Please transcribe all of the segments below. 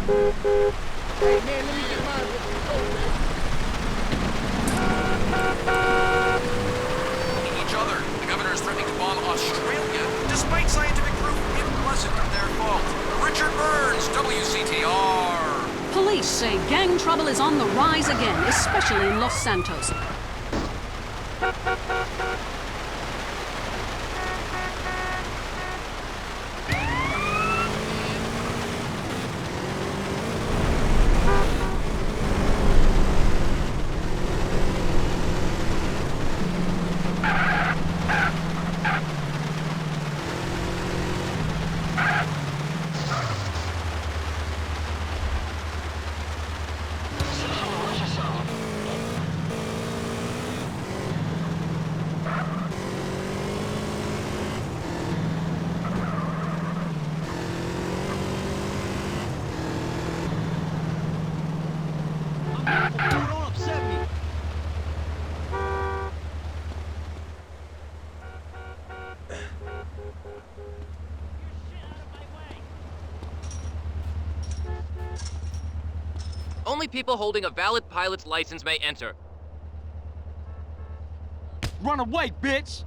Hey, man, let me get mine before you go, man. Each other. The governor is threatening to bomb Australia, despite scientific proof it wasn't their fault. Richard Burns, WCTR. Police say gang trouble is on the rise again, especially in Los Santos. Don't upset me. Only people holding a valid pilot's license may enter. Run away, bitch!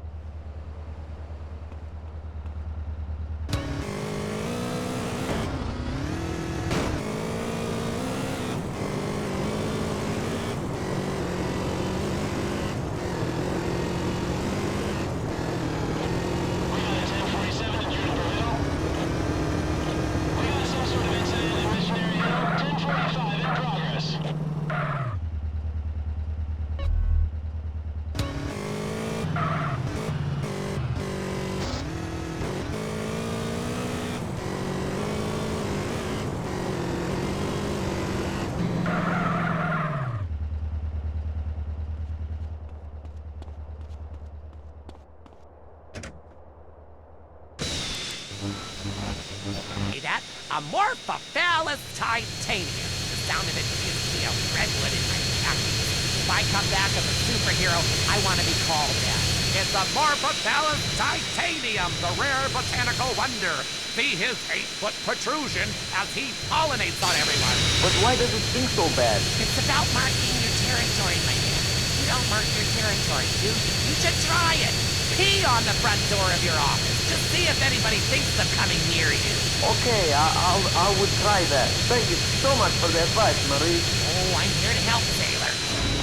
See that? Amorphophallus titanium. The sound of it gives me a redwood in my khakis. If I come back as a superhero, I want to be called that. It's Amorphophallus titanium, the rare botanical wonder. See his 8-foot protrusion as he pollinates on everyone. But why does it stink so bad? It's about marking your territory, my man. You don't mark your territory, do you? You should try it. Pee on the front door of your office. Just see if anybody thinks of coming near you. Okay, I would try that. Thank you so much for the advice, Marie. Oh, I'm here to help, sailor.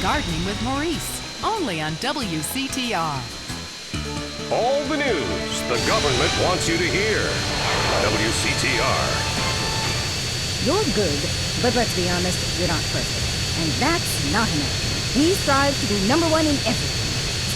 Gardening with Maurice, only on WCTR. All the news the government wants you to hear. WCTR. You're good, but let's be honest, you're not perfect. And that's not enough. We strive to be #1 in everything.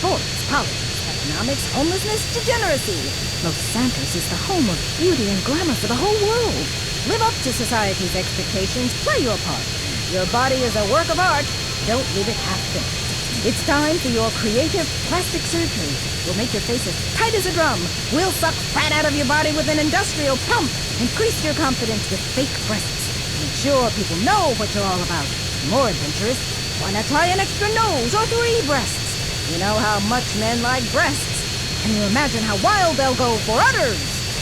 Sports, politics, economics, homelessness, degeneracy. Los Santos is the home of beauty and glamour for the whole world. Live up to society's expectations, play your part. Your body is a work of art. Don't leave it half-finished. It's time for your creative plastic surgery. We'll make your face as tight as a drum. We'll suck fat out of your body with an industrial pump. Increase your confidence with fake breasts. Make sure people know what you're all about. More adventurous, why not try an extra nose or 3 breasts? You know how much men like breasts. Can you imagine how wild they'll go for udders?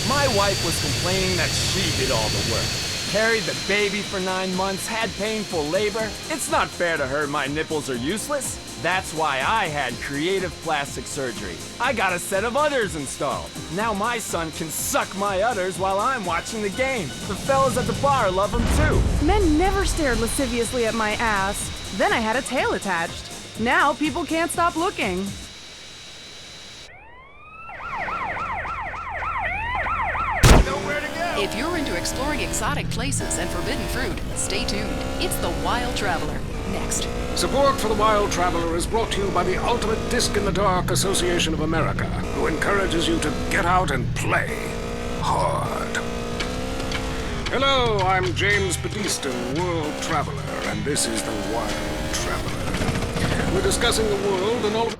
My wife was complaining that she did all the work. Carried the baby for 9 months, had painful labor. It's not fair to her my nipples are useless. That's why I had creative plastic surgery. I got a set of udders installed. Now my son can suck my udders while I'm watching the game. The fellas at the bar love them too. Men never stared lasciviously at my ass. Then I had a tail attached. Now people can't stop looking. If you're into exploring exotic places and forbidden fruit, stay tuned. It's The Wild Traveler. Next. Support for The Wild Traveler is brought to you by the Ultimate Disc in the Dark Association of America, who encourages you to get out and play hard. Hello, I'm James Pediston, World Traveler, and this is The Wild Traveler. We're discussing the world and all of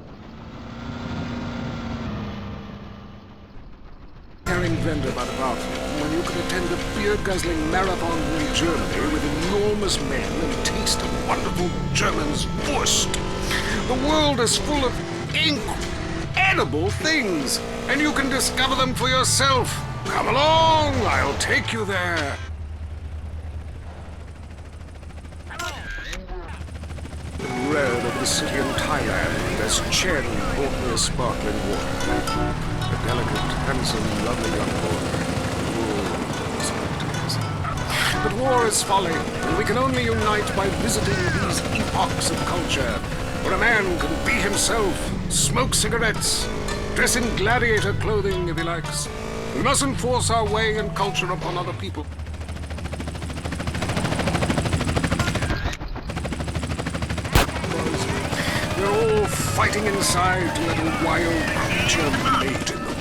carrying vendor by the bathroom when you can attend a beer-guzzling marathon in Germany with enormous men and taste a wonderful German's Wurst. The world is full of edible things, and you can discover them for yourself. Come along, I'll take you there. finest city in Thailand as Chen brought me a sparkling water. A delicate, handsome, lovely young boy. But war is folly, and we can only unite by visiting these epochs of culture, where a man can be himself, smoke cigarettes, dress in gladiator clothing if he likes. We mustn't force our way and culture upon other people. We're all fighting inside to let a wild creature mate in the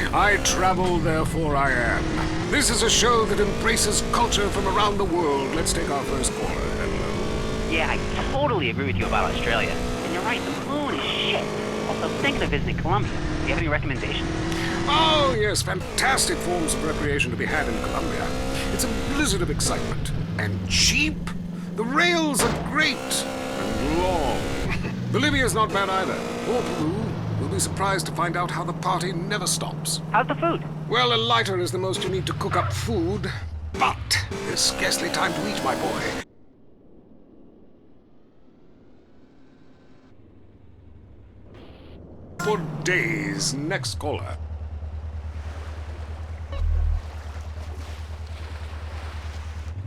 wind. I travel, therefore I am. This is a show that embraces culture from around the world. Let's take our first caller. Hello. Yeah, I totally agree with you about Australia. And you're right, the moon is shit. Also, thinking of visiting Colombia. Do you have any recommendations? Oh, yes, fantastic forms of recreation to be had in Colombia. It's a blizzard of excitement. And cheap. The rails are great. And long. Bolivia's not bad either. Or Peru. You'll be surprised to find out how the party never stops. How's the food? Well, a lighter is the most you need to cook up food. But there's scarcely time to eat, my boy. For days. Next caller.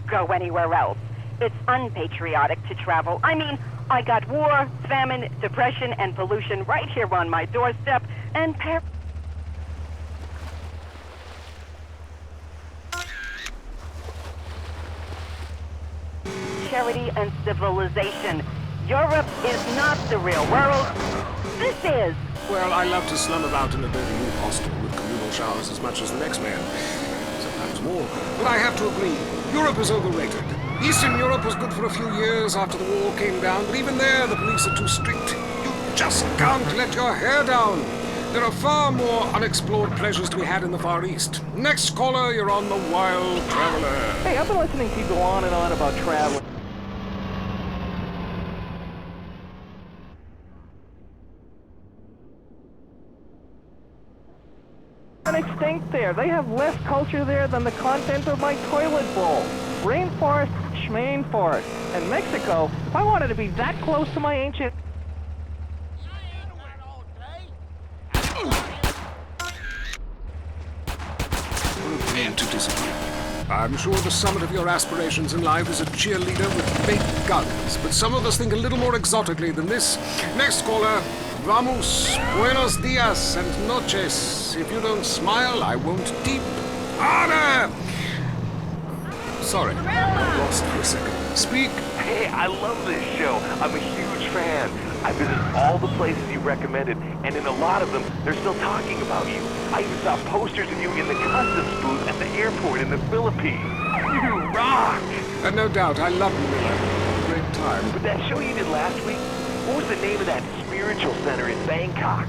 Go anywhere else. It's unpatriotic to travel. I mean, I got war, famine, depression, and pollution right here on my doorstep, and charity and civilization. Europe is not the real world. This is. Well, I love to slum about in a dirty new hostel with communal showers as much as the next man. Sometimes more. But I have to agree, Europe is overrated. Eastern Europe was good for a few years after the wall came down, but even there the police are too strict. You just can't let your hair down. There are far more unexplored pleasures to be had in the Far East. Next caller, you're on the Wild Traveler. Hey, I've been listening to you go on and on about traveling. Extinct there. They have less culture there than the content of my toilet bowl. Rainforest, schmainforest. And Mexico, if I wanted to be that close to my ancient... To disagree. I'm sure the summit of your aspirations in life is a cheerleader with big guns, but some of us think a little more exotically than this. Next caller, vamos, buenos dias and noches. If you don't smile, I won't deep. Honor! Sorry, I'm lost for a second. Speak. Hey, I love this show. I'm a huge fan. I visit all the places you recommended, and in a lot of them, they're still talking about you. I even saw posters of you in the customs booth at the airport in the Philippines. You rock! No doubt, I love you, Miller. Great time. But that show you did last week, what was the name of that spiritual center in Bangkok?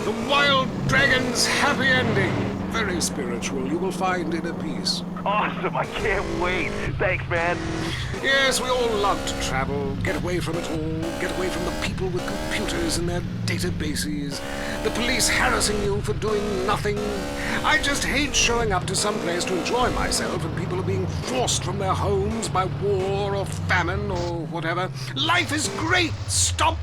The Wild Dragon's Happy Ending. Very spiritual. You will find inner peace. Awesome. I can't wait. Thanks, man. Yes, we all love to travel, get away from it all, get away from the people with computers and their databases, the police harassing you for doing nothing. I just hate showing up to some place to enjoy myself and people are being forced from their homes by war or famine or whatever. Life is great. Stop.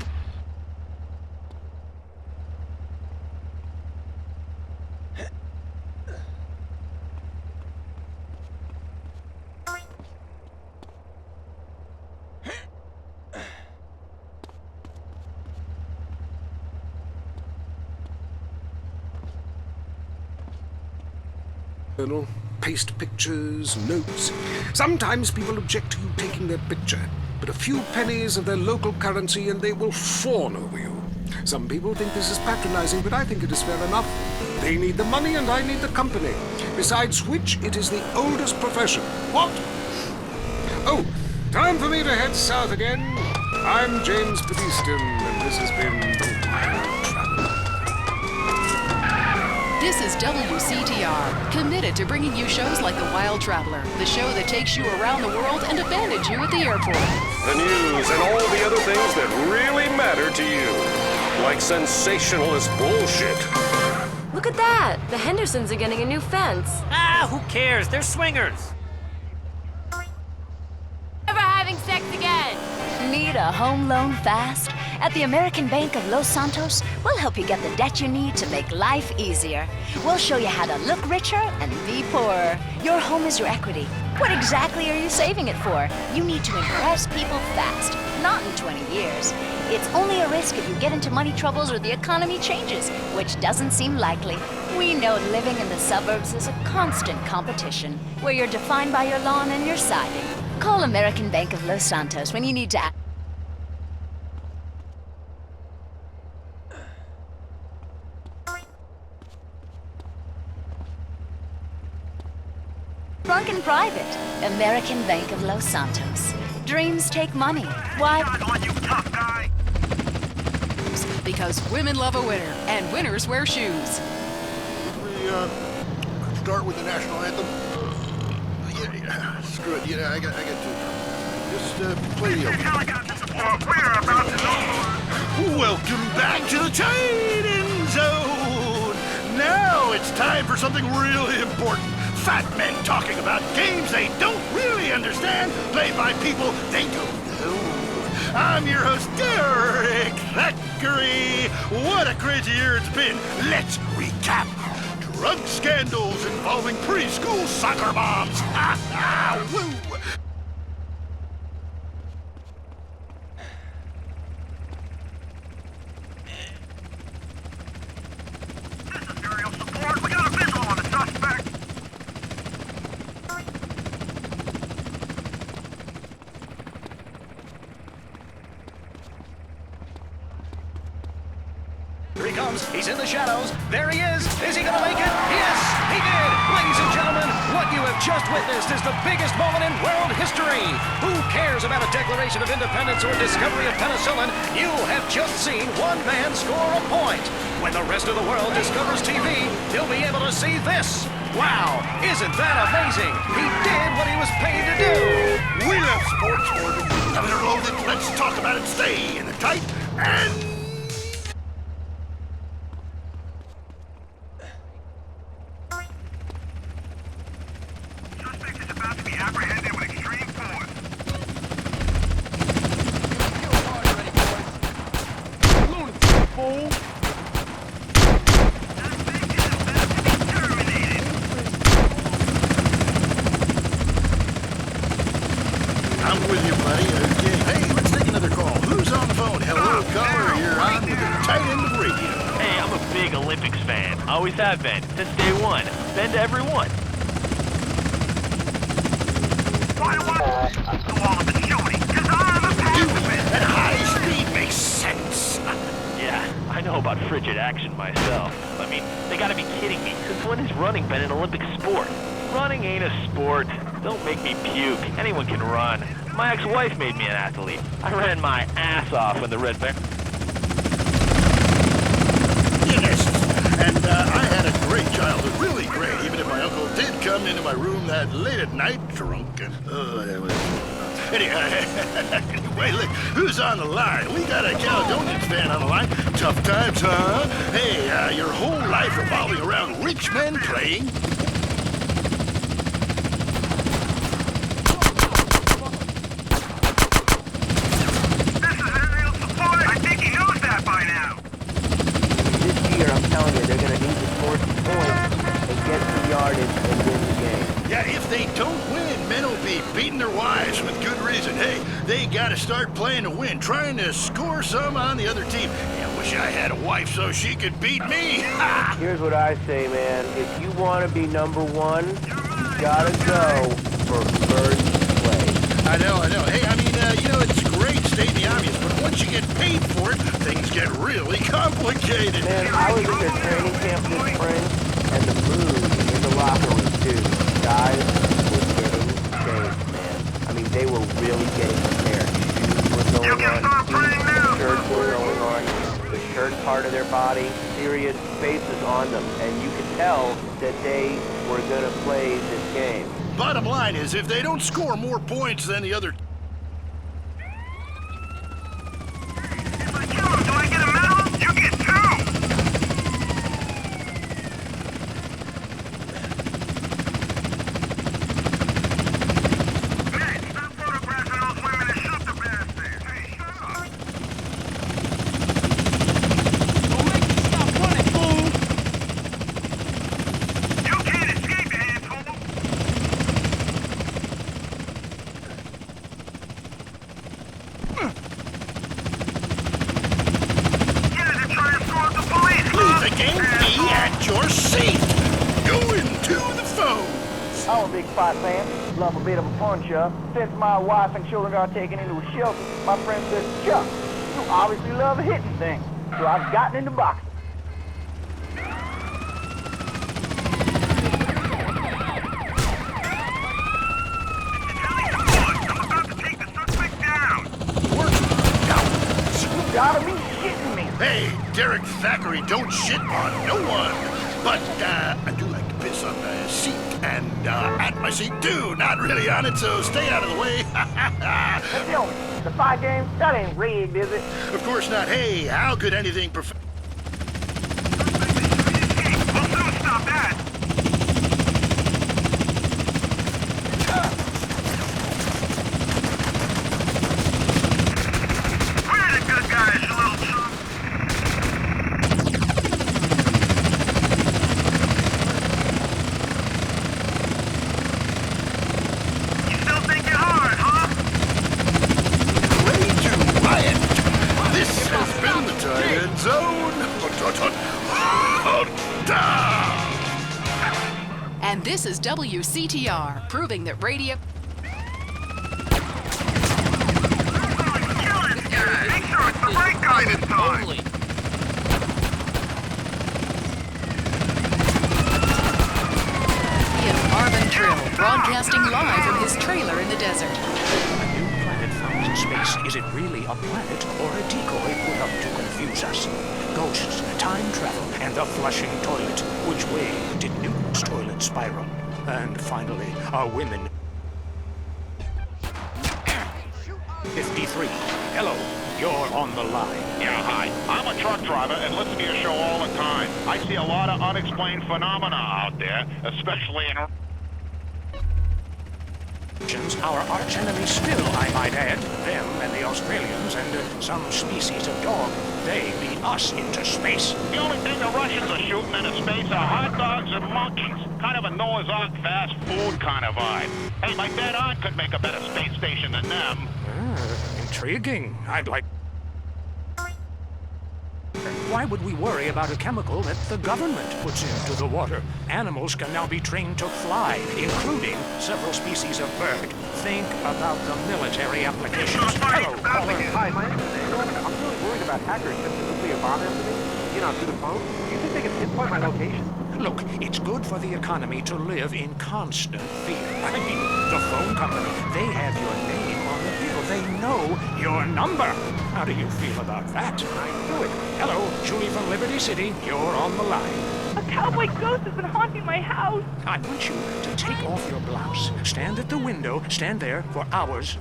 Paste pictures, notes. Sometimes people object to you taking their picture, but a few pennies of their local currency and they will fawn over you. Some people think this is patronizing, but I think it is fair enough. They need the money and I need the company. Besides which, it is the oldest profession. What? Oh, time for me to head south again. I'm James Pedeaston, and this has been The Wild Traveler. This is WCTR, committed to bringing you shows like The Wild Traveler, the show that takes you around the world and abandons you at the airport. The news and all the other things that really matter to you. Like sensationalist bullshit. Look at that! The Hendersons are getting a new fence. Ah, who cares? They're swingers. Never having sex again. need a home loan fast? At the American Bank of Los Santos, we'll help you get the debt you need to make life easier. We'll show you how to look richer and be poorer. Your home is your equity. What exactly are you saving it for? You need to impress people fast, not in 20 years. It's only a risk if you get into money troubles or the economy changes, which doesn't seem likely. We know living in the suburbs is a constant competition, where you're defined by your lawn and your siding. Call American Bank of Los Santos when you need to... Drunk and private. American Bank of Los Santos. Dreams take money. Why? Because women love a winner, and winners wear shoes. We start with the national anthem. Yeah, screw it. Yeah, I got to. Just play the opening. Welcome back to the Titan Zone. Now it's time for something really important. Fat men talking about games they don't really understand, played by people they don't know. I'm your host, Derek Thackeray. What a crazy year it's been. Let's recap. Drug scandals involving preschool soccer moms. Ha ha! Woo! Here he comes. He's in the shadows. There he is. Is he going to make it? Yes, he did. Ladies and gentlemen, what you have just witnessed is the biggest moment in world history. Who cares about a Declaration of Independence or discovery of penicillin? You have just seen one man score a point. When the rest of the world discovers TV, they'll be able to see this. Wow, isn't that amazing? He did what he was paid to do. We love sports for the Governor Logan. Let's talk about it. Stay in the tight and... I'm with you, buddy. Okay. Hey, let's take another call. Who's on the phone? Hello, caller. You're on with the tight end of radio. Hey, I'm a big Olympics fan. Always have been. Since day one. Been to every one. At high speed makes sense. Yeah, I know about frigid action myself. I mean, they gotta be kidding me. Since when has running been an Olympic sport? Running ain't a sport. Don't make me puke. Anyone can run. My ex-wife made me an athlete. I ran my ass off when the Red Bear... Yes, and I had a great childhood, really great, even if my uncle did come into my room that late at night, drunk and... Anyway, look, who's on the line? We got a Caledonians fan on the line. Tough times, huh? Hey, your whole life revolving around rich men playing... I'm telling you, they're going to need to score some points and get to the yardage and win the game. Yeah, if they don't win, men will be beating their wives with good reason. Hey, they got to start playing to win, trying to score some on the other team. Yeah, wish I had a wife so she could beat me. Here's what I say, man. If you want to be number one, you got to go for first place. I know. Hey, I mean, it's great stating the obvious, but once you get paid for it, things get really complicated. Man, I was at their training camp this spring, and the mood in the locker room, too. Guys were getting changed, man. I mean, they were really getting prepared. Shoes were going on, shirts were going on, the shirt part of their body, serious faces on them, and you could tell that they were going to play this game. Bottom line is, if they don't score more points than the other... at your seat. Going to the phone. I'm a big fight fan. Love a bit of a punch-up. Since my wife and children got taken into a shelter, my friend said, Chuck, you obviously love hitting things. So I've gotten into boxing. You gotta be shitting me. Hey, Derek Thackeray don't shit on no one. But I do like to piss on the seat and at my seat too. Not really on it, so stay out of the way. Let's tell me, the fight game, that ain't rigged, is it? Of course not. Hey, how could anything stop that. We're the good guys, you little chump. You still think you're hard, huh? Ready to riot. This has been the Tight End Zone. And this is WCTR, proving that radio... Make sure it's the right guy this time. Marvin Trill, broadcasting live from his trailer in the desert. A new planet found in space. Is it really a planet or a decoy put up to confuse us? Ghosts, time travel, and the flushing toilet. Which way did Newton's toilet spiral? And finally, are women... 53. Hello, you're on the line. Yeah, hi. I'm a truck driver and listen to your show all the time. I see a lot of unexplained phenomena out there, especially in... Our arch enemy still, I might add, them and the Australians and some species of dog. They lead us into space. The only thing the Russians are shooting into space are hot dogs and monkeys. Kind of a Noah's Ark fast food kind of vibe. Hey, my dead aunt could make a better space station than them. Intriguing. I'd like... Why would we worry about a chemical that the government puts into the water? Animals can now be trained to fly, including several species of bird. Think about the military applications. Hello, caller. Hi, my name is Andreas. I'm really worried about hackers sending a nuclear bomb after me. You know, through the phone. Do you think they can pinpoint my location? Look, it's good for the economy to live in constant fear. I mean, the phone company, they have your name on the bill. They know your number. How do you feel about that? I do it. Hello, Julie from Liberty City. You're on the line. A cowboy ghost has been haunting my house. I want you to take off your blouse. Stand at the window. Stand there for hours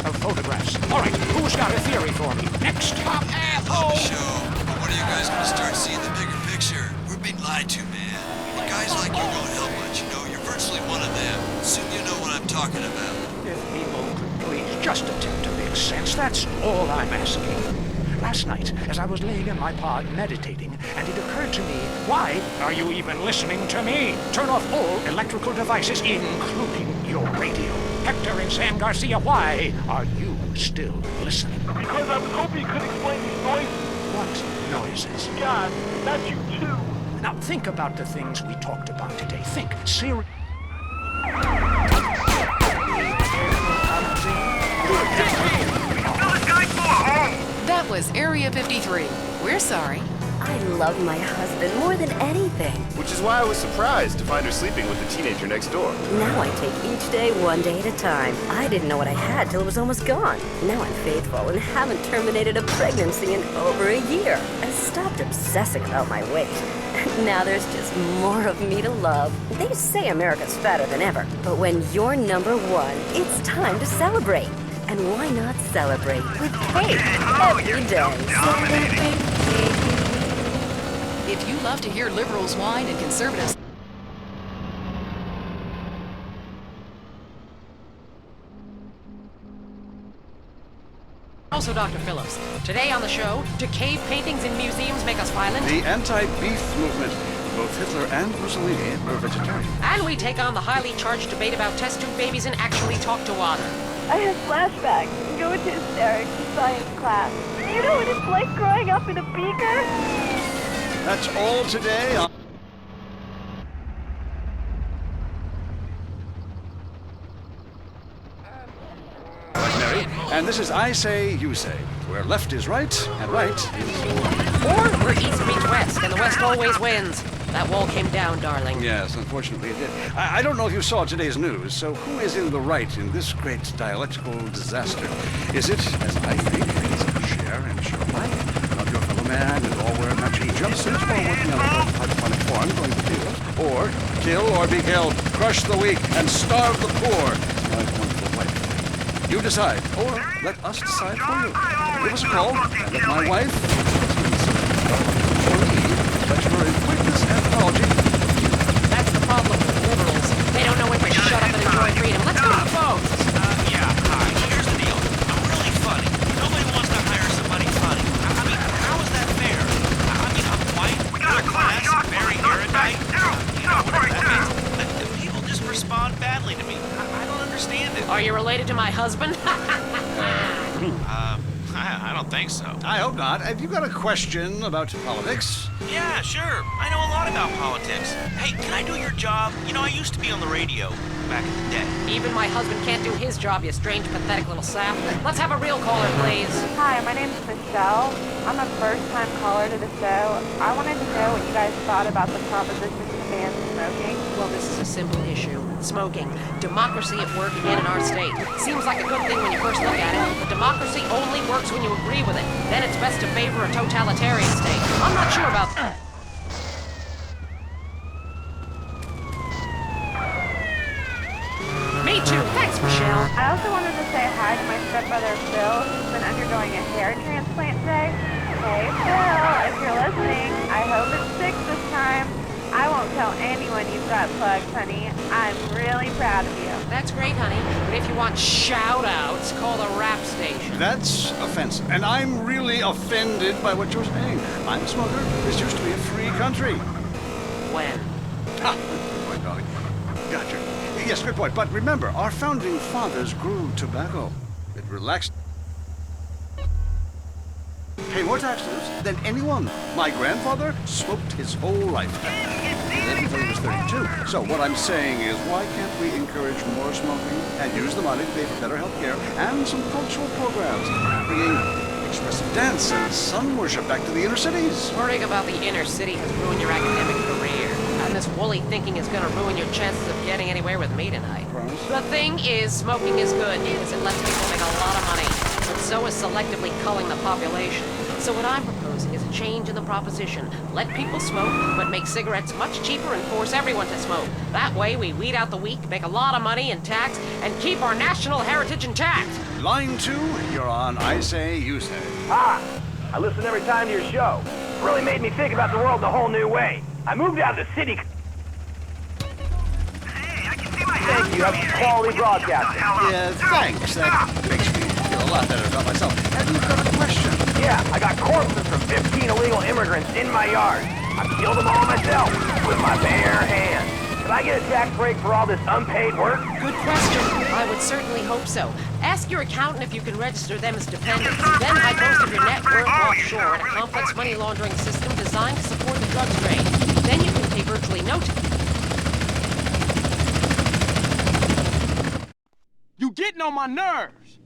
of photographs. All right, who's got a theory for me? Next. Love the show, but when are you guys gonna start seeing the bigger picture? We're being lied to, man. And guys like you don't help much, you know. You're virtually one of them. Soon you know what I'm talking about. If people could please just attempt to make sense, that's all I'm asking. Last night, as I was laying in my pod meditating, and it occurred to me, why are you even listening to me? Turn off all electrical devices, including your radio. Hector and San Garcia, why are you still listening? Because I was hoping you could explain these noises. What noises? God, that's you too. Now think about the things we talked about today. Think seriously. That was Area 53. We're sorry. I love my husband more than anything. Which is why I was surprised to find her sleeping with the teenager next door. Now I take each day one day at a time. I didn't know what I had till it was almost gone. Now I'm faithful and haven't terminated a pregnancy in over a year. I stopped obsessing about my weight. Now there's just more of me to love. They say America's fatter than ever, but when you're number one, it's time to celebrate. And why not celebrate with cake every day? If you love to hear liberals whine and conservatives... Also, Dr. Phillips, today on the show, do cave paintings in museums make us violent? The anti-beef movement. Both Hitler and Mussolini were vegetarian. And we take on the highly charged debate about test tube babies and actually talk to water. I have flashbacks and go into hysterics in science class. You know what it's like growing up in a beaker? That's all today on... Mary, and this is I Say, You Say, where left is right and right is... Or where east meets west, and the west always wins. That wall came down, darling. Yes, unfortunately it did. I don't know if you saw today's news, so who is in the right in this great dialectical disaster? Is it, as I think, is share and show life, love your fellow man and all wear matching jumpsuits while working on a hydroponic farm going to field? Or kill or be killed, crush the weak, and starve the poor? My wonderful wife. You decide, or let us decide for you. Give us a call, and let my wife, lecturer in quickness and apology. That's the problem with liberals. They don't know when to shut up and enjoy freedom. Let's go to the phones. Yeah, hi. Here's the deal. I'm really funny. Nobody wants to hire somebody funny. I mean, how is that fair? I mean, I'm white, middle class, very erudite. You know what that means? People just respond badly to me. I don't understand it. Are you related to my husband? I don't think so. I hope not. Have you got a question about politics? Yeah, sure. I know a lot about politics. Hey, can I do your job? You know, I used to be on the radio back in the day. Even my husband can't do his job, you strange, pathetic little sap. Let's have a real caller, please. Hi, my name's Michelle. I'm a first-time caller to the show. I wanted to know what you guys thought about the proposition to ban smoking. Well, this is a simple issue. Smoking. Democracy at work again in our state. Seems like a good thing when you first look at it, but democracy only works when you agree with it. Then it's best to favor a totalitarian state. I'm not sure about that. Me too. Thanks, Michelle. I also wanted to say hi to my stepbrother Phil, who's been undergoing a hair transplant today. Hey Phil, if you're listening, I hope it sticks this time. I won't tell anyone you've got plugs, honey. I'm really proud of you. That's great, honey. But if you want shout-outs, call the rap station. That's offensive, and I'm really offended by what you're saying. I'm a smoker. This used to be a free country. When? Ha! Good point, darling. Gotcha. Yes, good point. But remember, our founding fathers grew tobacco. It relaxed. Pay more taxes than anyone. My grandfather smoked his whole life. Lived until he was 32. So what I'm saying is, why can't we encourage more smoking and use the money to pay for better health care and some cultural programs, bringing expressive dance and sun worship back to the inner cities? Worrying about the inner city has ruined your academic career. And this woolly thinking is going to ruin your chances of getting anywhere with me tonight. Promise? The thing is, smoking is good because it lets people make a lot of money. But so is selectively culling the population. So what I'm proposing is a change in the proposition. Let people smoke, but make cigarettes much cheaper and force everyone to smoke. That way we weed out the weak, make a lot of money in tax, and keep our national heritage intact. Line 2, you're on I Say, You Say. Ah, I listen every time to your show. It really made me think about the world in a whole new way. I moved out of the city. Thank you. That's quality broadcasting. Yeah, thanks. That makes me feel a lot better about myself. Have you got a question? Yeah, I got corpses from 15 illegal immigrants in my yard. I killed them all myself with my bare hands. Can I get a tax break for all this unpaid work? Good question. I would certainly hope so. Ask your accountant if you can register them as dependents. Then hide most of your net worth offshore in a complex money laundering system designed to support the drugs trade. Then you can pay virtually no tax. You getting on my nerves.